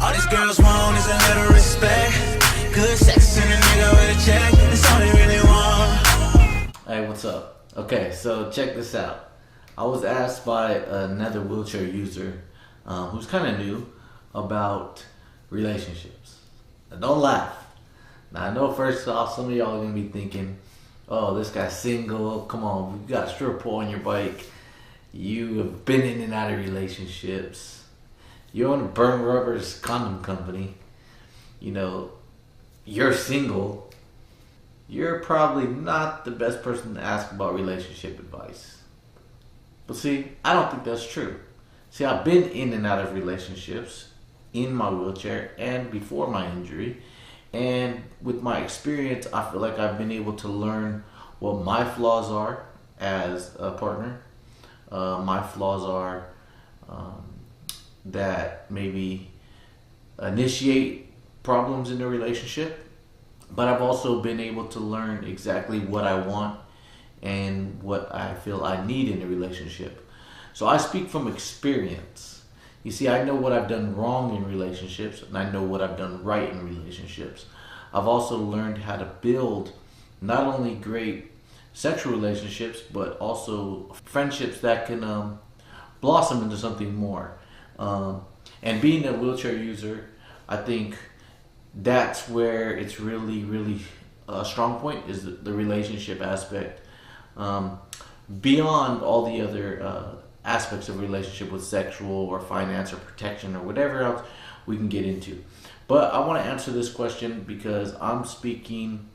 All these girls want is a little respect. Good sex and a nigga with a check. That's all they really want. Hey, what's up? Okay, so check this out. I was asked by another wheelchair user who's kind of new about relationships. Now, don't laugh. Now, I know first off, some of y'all are going to be thinking, oh, this guy's single. Come on, you got a stripper pole on your bike. You have been in and out of relationships. You own a Burn Rubber's condom company. You know, you're single. You're probably not the best person to ask about relationship advice. But see, I don't think that's true. See, I've been in and out of relationships in my wheelchair and before my injury. And with my experience, I feel like I've been able to learn what my flaws are as a partner. My flaws are that maybe initiate problems in a relationship. But I've also been able to learn exactly what I want and what I feel I need in a relationship. So I speak from experience. You see, I know what I've done wrong in relationships, and I know what I've done right in relationships. I've also learned how to build not only great sexual relationships, but also friendships that can blossom into something more. And being a wheelchair user, I think that's where it's really a strong point is the relationship aspect. Beyond all the other aspects of relationship with sexual or finance or protection or whatever else we can get into. But I want to answer this question because I'm speaking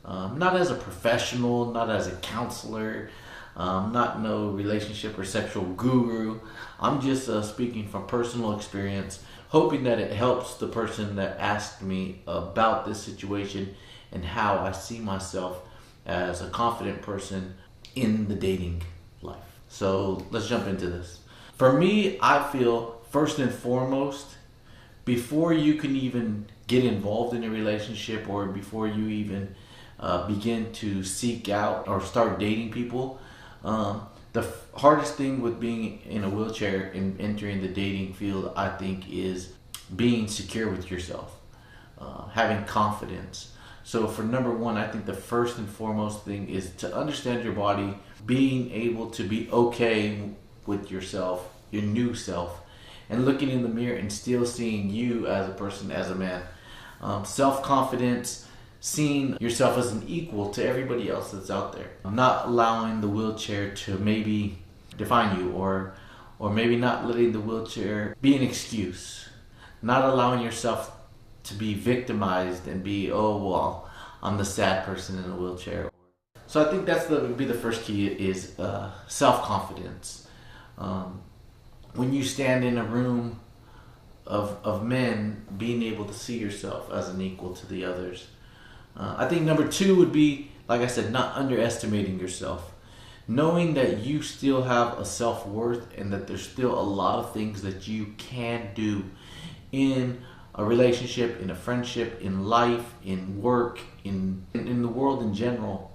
not as a professional, not as a counselor, not no relationship or sexual guru. I'm just speaking from personal experience, hoping that it helps the person that asked me about this situation and how I see myself as a confident person in the dating life. So let's jump into this. For me, I feel first and foremost, before you can even get involved in a relationship or before you even begin to seek out or start dating people, the hardest thing with being in a wheelchair and entering the dating field, I think, is being secure with yourself, having confidence. So for number one, I think the first and foremost thing is to understand your body, being able to be okay with yourself, your new self, and looking in the mirror and still seeing you as a person, as a man. Self-confidence, seeing yourself as an equal to everybody else that's out there. Not allowing the wheelchair to maybe define you, or maybe not letting the wheelchair be an excuse. Not allowing yourself to be victimized and be, oh, well, I'm the sad person in a wheelchair. So I think that's would be the first key is self-confidence. When you stand in a room of men, being able to see yourself as an equal to the others. I think number two would be, like I said, not underestimating yourself. Knowing that you still have a self-worth and that there's still a lot of things that you can do in a relationship, in a friendship, in life, in work, in the world in general,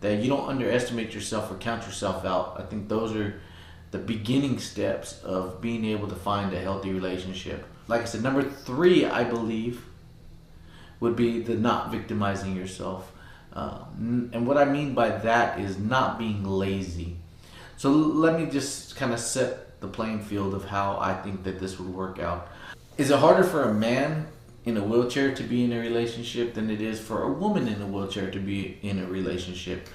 that you don't underestimate yourself or count yourself out. I think those are the beginning steps of being able to find a healthy relationship. Like I said, number three, I believe, would be the not victimizing yourself. And what I mean by that is not being lazy. So let me just kind of set the playing field of how I think that this would work out. Is it harder for a man in a wheelchair to be in a relationship than it is for a woman in a wheelchair to be in a relationship?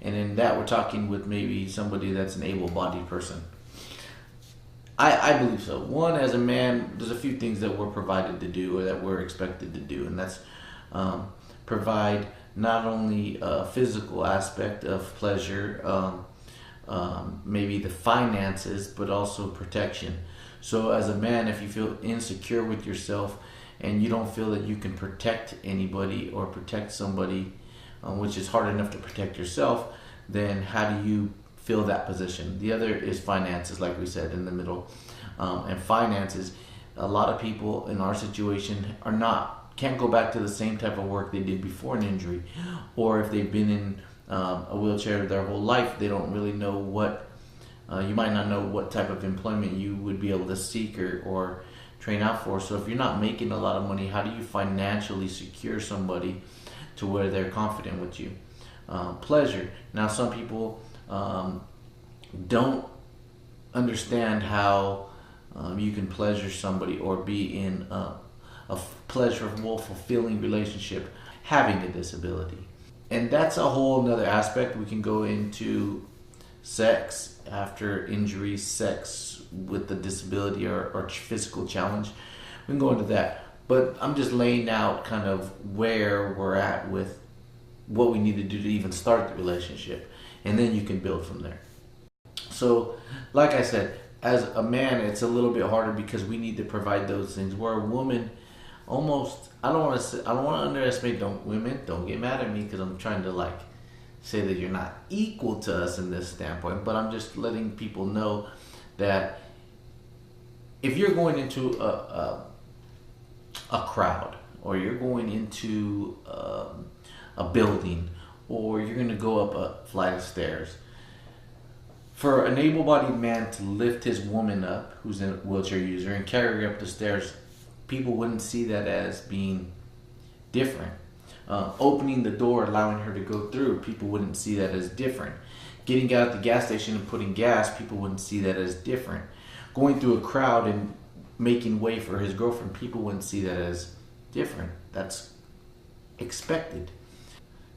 And in that, we're talking with maybe somebody that's an able-bodied person. I believe so. One, as a man, there's a few things that we're provided to do or that we're expected to do, and that's provide not only a physical aspect of pleasure, maybe the finances, but also protection. So as a man, if you feel insecure with yourself and you don't feel that you can protect anybody or protect somebody, which is hard enough to protect yourself, then how do you fill that position? The other is finances, like we said, in the middle. And finances, a lot of people in our situation can't go back to the same type of work they did before an injury, or if they've been in a wheelchair their whole life, they don't really know what you might not know what type of employment you would be able to seek or train out for. So if you're not making a lot of money, how do you financially secure somebody to where they're confident with you? Pleasure. Now, some people don't understand how you can pleasure somebody or be in a pleasurable, fulfilling relationship having a disability. And that's a whole nother aspect. We can go into sex after injury, sex with the disability or physical challenge. We can go into that. But I'm just laying out kind of where we're at with what we need to do to even start the relationship. And then you can build from there. So, like I said, as a man, it's a little bit harder because we need to provide those things. Where a woman, almost, I don't want to underestimate. Women, don't get mad at me because I'm trying to say that you're not equal to us in this standpoint. But I'm just letting people know that if you're going into a crowd, or you're going into a building, or you're going to go up a flight of stairs, for an able-bodied man to lift his woman up, who's a wheelchair user, and carry her up the stairs, people wouldn't see that as being different. Opening the door, allowing her to go through, people wouldn't see that as different. Getting out at the gas station and putting gas, people wouldn't see that as different. Going through a crowd and making way for his girlfriend, people wouldn't see that as different. That's expected.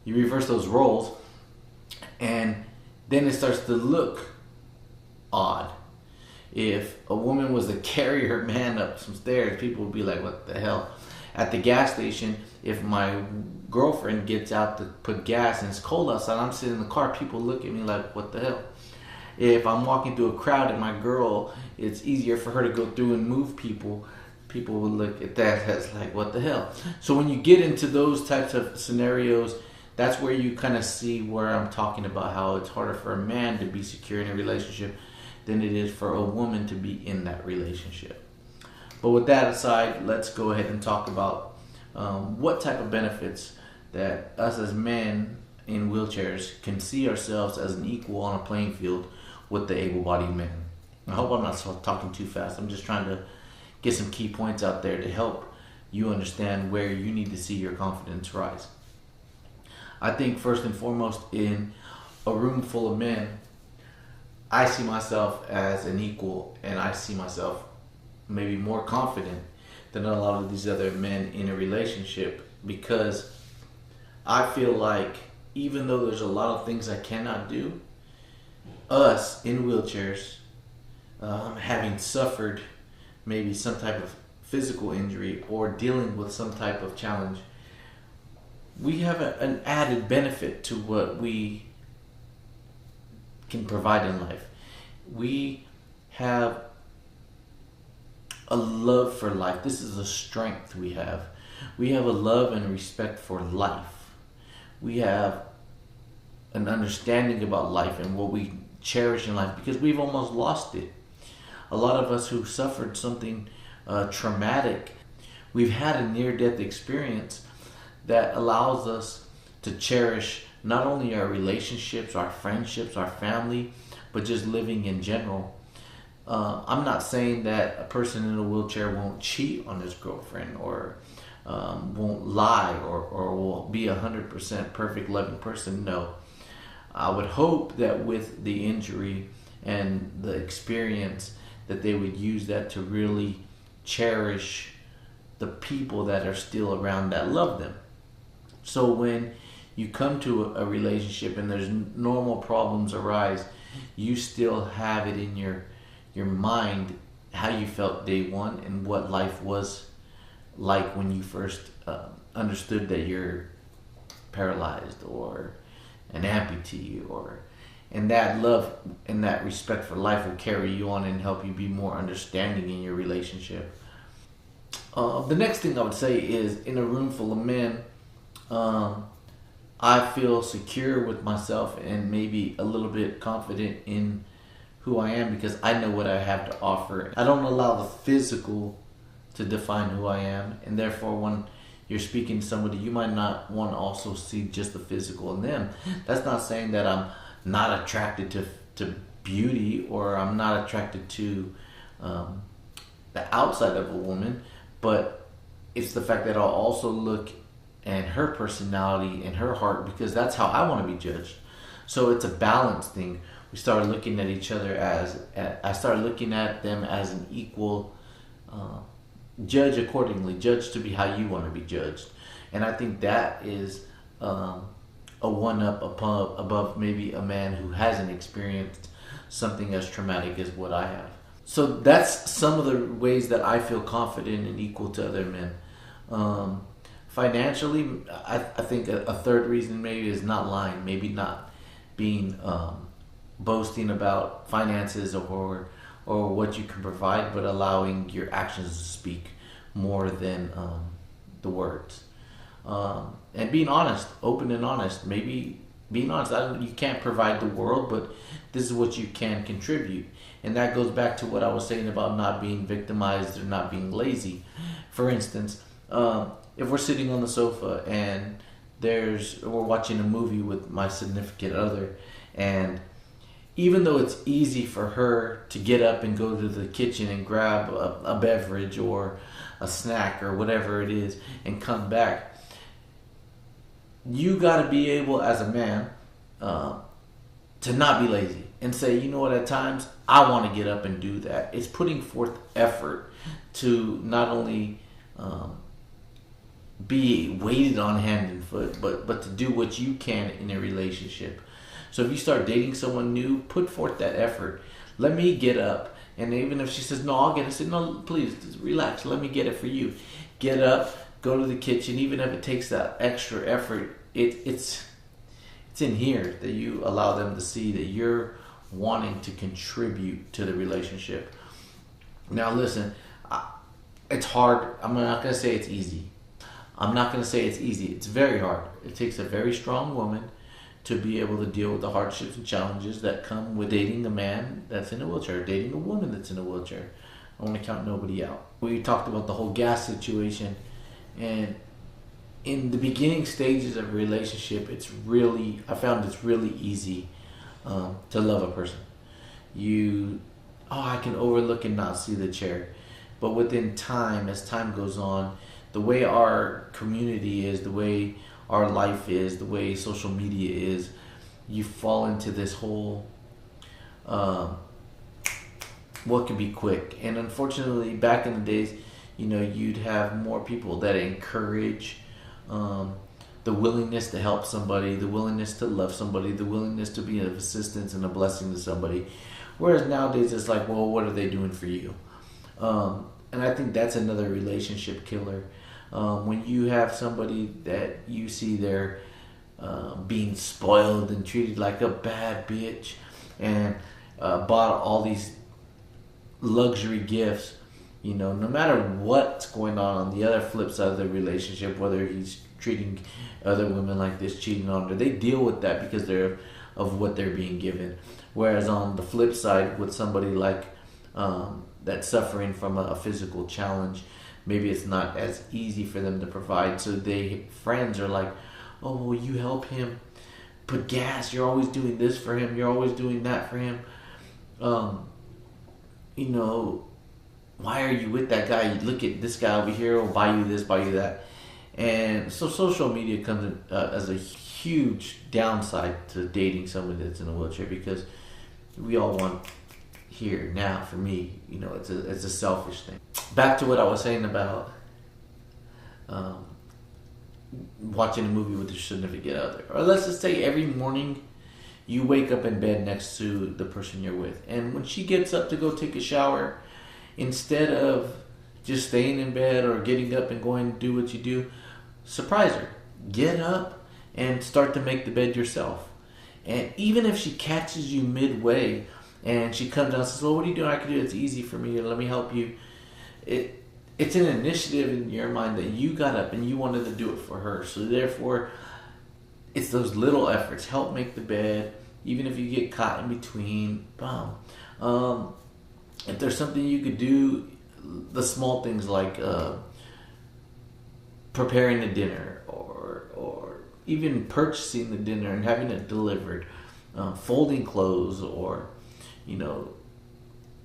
You reverse those roles, and then it starts to look odd. If a woman was to carry her man up some stairs, people would be like, what the hell? At the gas station, if my girlfriend gets out to put gas and it's cold outside, I'm sitting in the car, people look at me like, what the hell? If I'm walking through a crowd and my girl, it's easier for her to go through and move people, people will look at that as like, what the hell? So when you get into those types of scenarios, that's where you kind of see where I'm talking about how it's harder for a man to be secure in a relationship than it is for a woman to be in that relationship. But with that aside, let's go ahead and talk about what type of benefits that us as men in wheelchairs can see ourselves as an equal on a playing field with the able-bodied man. I hope I'm not talking too fast. I'm just trying to get some key points out there to help you understand where you need to see your confidence rise. I think first and foremost, in a room full of men, I see myself as an equal, and I see myself maybe more confident than a lot of these other men in a relationship, because I feel like even though there's a lot of things I cannot do, us in wheelchairs, having suffered maybe some type of physical injury or dealing with some type of challenge, we have an added benefit to what we can provide in life. We have a love for life. This is a strength we have. We have a love and respect for life. We have an understanding about life and what we cherish in life, because we've almost lost it. A lot of us who suffered something traumatic, we've had a near-death experience that allows us to cherish not only our relationships, our friendships, our family, but just living in general. I'm not saying that a person in a wheelchair won't cheat on his girlfriend, or won't lie, or will be 100% perfect loving person. No. I would hope that with the injury and the experience, that they would use that to really cherish the people that are still around that love them. So when you come to a relationship and there's normal problems arise, you still have it in your mind how you felt day one and what life was like when you first understood that you're paralyzed or an amputee, and that love and that respect for life will carry you on and help you be more understanding in your relationship. The next thing I would say is, in a room full of men, I feel secure with myself and maybe a little bit confident in who I am, because I know what I have to offer. I don't allow the physical to define who I am, and therefore when you're speaking to somebody, you might not want to also see just the physical in them. That's not saying that I'm not attracted to beauty, or I'm not attracted to the outside of a woman, but it's the fact that I'll also look at her personality and her heart, because that's how I want to be judged. So it's a balance thing. We started looking at each other I started looking at them as an equal. Judge accordingly. Judge to be how you want to be judged. And I think that is a one-up above maybe a man who hasn't experienced something as traumatic as what I have. So that's some of the ways that I feel confident and equal to other men. Financially, I think a third reason maybe is not lying. Maybe not being boasting about finances or what you can provide, but allowing your actions to speak more than the words. And being honest, open and honest. Maybe being honest. You can't provide the world, but this is what you can contribute. And that goes back to what I was saying about not being victimized or not being lazy. For instance, if we're sitting on the sofa and we're watching a movie with my significant other, and even though it's easy for her to get up and go to the kitchen and grab a beverage or a snack or whatever it is and come back, you got to be able as a man to not be lazy and say, you know what, at times I want to get up and do that. It's putting forth effort to not only be weighted on hand and foot, but to do what you can in a relationship. So if you start dating someone new, put forth that effort. Let me get up. And even if she says, no, I'll get it, I say, no, please, just relax. Let me get it for you. Get up, go to the kitchen. Even if it takes that extra effort, it's in here that you allow them to see that you're wanting to contribute to the relationship. Now listen, it's hard. I'm not going to say it's easy. It's very hard. It takes a very strong woman to be able to deal with the hardships and challenges that come with dating a man that's in a wheelchair, dating a woman that's in a wheelchair. I want to count nobody out. We talked about the whole gas situation, and in the beginning stages of a relationship, I found it's really easy to love a person. I can overlook and not see the chair. But within time, as time goes on, the way our community is, the way our life is, the way social media is, you fall into this whole what could be quick. And unfortunately, back in the days, you'd have more people that encourage the willingness to help somebody, the willingness to love somebody, the willingness to be of assistance and a blessing to somebody. Whereas nowadays it's like, well, what are they doing for you? And I think that's another relationship killer. When you have somebody that you see they're being spoiled and treated like a bad bitch and bought all these luxury gifts, no matter what's going on the other flip side of the relationship, whether he's treating other women like this, cheating on her, they deal with that because of what they're being given. Whereas on the flip side, with somebody like that's suffering from a physical challenge, maybe it's not as easy for them to provide. So friends are like, oh, will you help him put gas? You're always doing this for him. You're always doing that for him. Why are you with that guy? You look at this guy over here, will buy you this, buy you that. And so social media comes in, as a huge downside to dating somebody that's in a wheelchair, because we all want here now. For me, it's a selfish thing. Back to what I was saying about watching a movie with your significant other, or let's just say every morning you wake up in bed next to the person you're with, and when she gets up to go take a shower, instead of just staying in bed or getting up and going to do what you do, surprise her. Get up and start to make the bed yourself. And even if she catches you midway and she comes down and says, well, what are you doing? I can do it. It's easy for me. Let me help you. It's an initiative in your mind that you got up and you wanted to do it for her. So therefore, it's those little efforts. Help make the bed. Even if you get caught in between, boom. If there's something you could do, the small things like preparing a dinner or even purchasing the dinner and having it delivered, folding clothes, or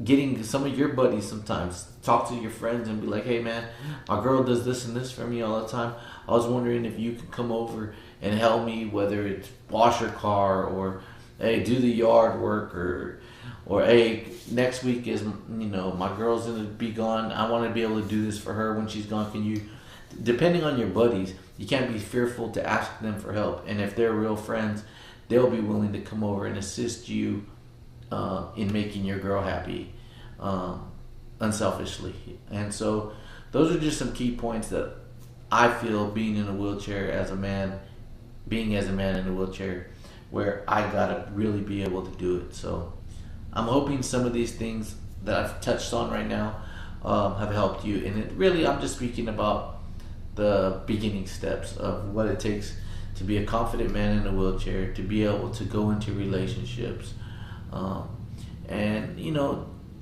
getting some of your buddies sometimes. Talk to your friends and be like, hey man, my girl does this and this for me all the time. I was wondering if you could come over and help me, whether it's wash her car, or hey, do the yard work, or hey, next week is, my girl's gonna be gone. I want to be able to do this for her when she's gone. Can you, depending on your buddies, you can't be fearful to ask them for help. And if they're real friends, they'll be willing to come over and assist you in making your girl happy, unselfishly. And so those are just some key points that I feel being in a wheelchair as a man, being as a man in a wheelchair, where I gotta really be able to do it. So I'm hoping some of these things that I've touched on right now have helped you. And it really, I'm just speaking about the beginning steps of what it takes to be a confident man in a wheelchair, to be able to go into relationships. And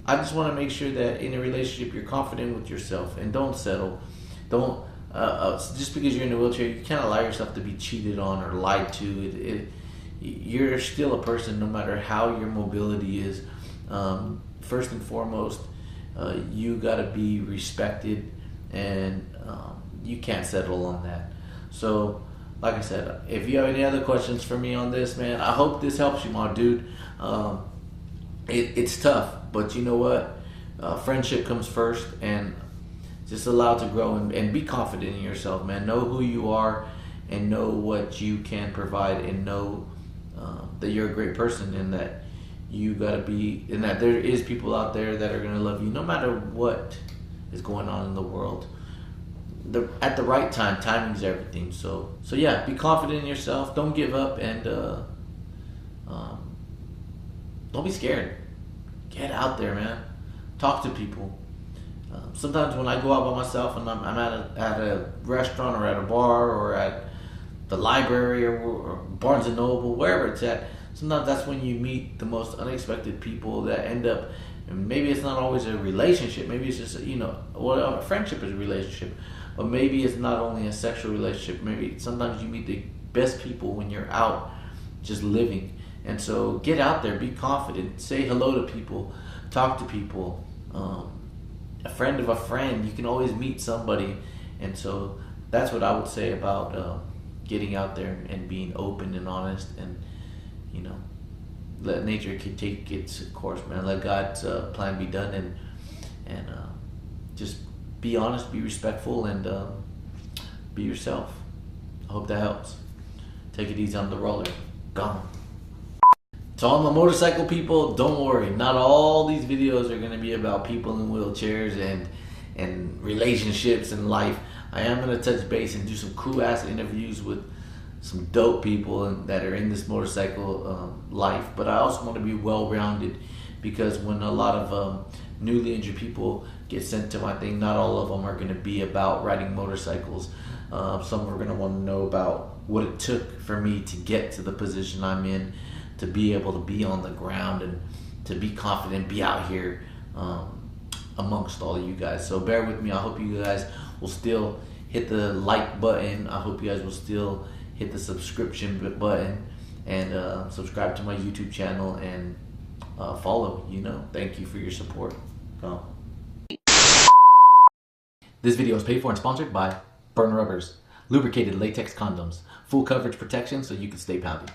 I just want to make sure that in a relationship you're confident with yourself and don't settle. Don't just because you're in a wheelchair, you can't allow yourself to be cheated on or lied to. You're still a person no matter how your mobility is. First and foremost, you got to be respected, and you can't settle on that. So like I said, if you have any other questions for me on this, man, I hope this helps you, my dude. It's tough, but you know what? Friendship comes first, and just allow it to grow, and be confident in yourself, man. Know who you are and know what you can provide, and know that you're a great person, and that you gotta be, and that there is people out there that are gonna love you no matter what is going on in the world. At the right time, timing's everything. So yeah, be confident in yourself. Don't give up, and don't be scared. Get out there, man. Talk to people. Sometimes when I go out by myself and I'm at a restaurant or at a bar or at the library or Barnes and Noble, wherever it's at, sometimes that's when you meet the most unexpected people that end up, and maybe it's not always a relationship. Maybe it's just, a friendship is a relationship. But maybe it's not only a sexual relationship. Maybe sometimes you meet the best people when you're out just living. And so get out there, be confident, say hello to people, talk to people. A friend of a friend, you can always meet somebody. And so that's what I would say about getting out there and being open and honest, and let nature take its course, man. Let God's plan be done, and just be honest, be respectful, and be yourself. I hope that helps. Take it easy on the roller. Gone. To all my motorcycle people, don't worry. Not all these videos are going to be about people in wheelchairs and relationships and life. I am going to touch base and do some cool ass interviews with some dope people that are in this motorcycle life. But I also want to be well-rounded, because when a lot of newly injured people get sent to my thing, not all of them are going to be about riding motorcycles. Some are going to want to know about what it took for me to get to the position I'm in, to be able to be on the ground and to be confident, be out here amongst all of you guys. So bear with me. I hope you guys will still hit the like button. I hope you guys will still hit the subscription button, and subscribe to my YouTube channel, and follow. Thank you for your support. This video is paid for and sponsored by Burn Rubbers, lubricated latex condoms, full coverage protection so you can stay pouty.